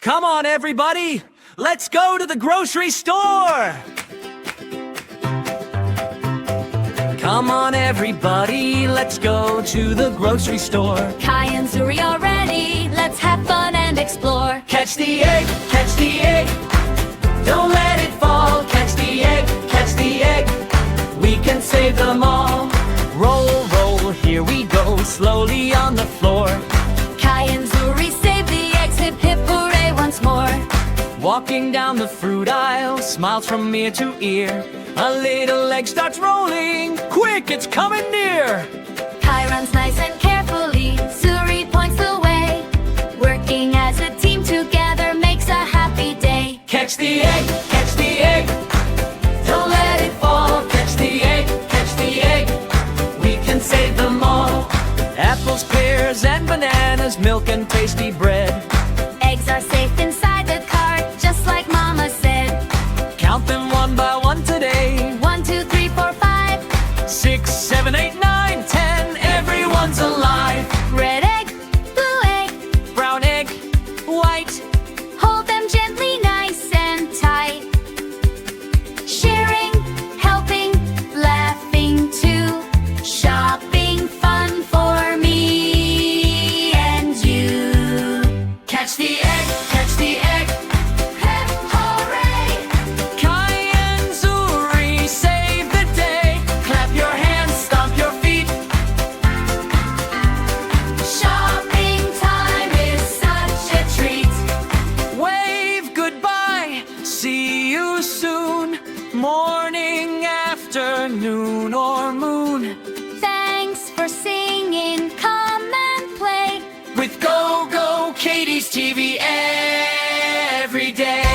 Come on, everybody! Let's go to the grocery store! Come on, everybody, let's go to the grocery store. Kai and Zuri are ready, let's have fun and explore. Catch the egg, catch the egg. Don't let it fall. Catch the egg, catch the egg. We can save them all. Roll, roll, here we go, slowly on the floor. Kai and Zuri save the eggs, hip hip hooray once more. Walking down the fruit aisle, smiles from ear to ear. A little egg starts rolling, quick, it's coming near. Kai runs nice and carefully, Zuri points the way. Working as a team together makes a happy day. Catch the egg, catch the egg. Don't let it fall. Catch the egg, catch the egg. We can save them all. Apples, pears, and bananas, milk and tasty bread. Eggs are safe inside the cart, just like Mama said. Count them one by one today. 1, 2, 3, 4, 5, 6, 7, 8, 9, 10. Everyone's alive. red egg, blue egg, Brown egg, white. hold them gently, nice and tight. Sharing, helping, laughing too. Shopping fun for me and you. Catch the egg, catch the egg. Hip hooray! Kai and Zuri save the day. Clap your hands, stomp your feet. Shopping time is such a treat. Wave goodbye, see you soon. Morning, afternoon, or moon. Thanks for singing, come and play. With Go Go Katie's TV every day.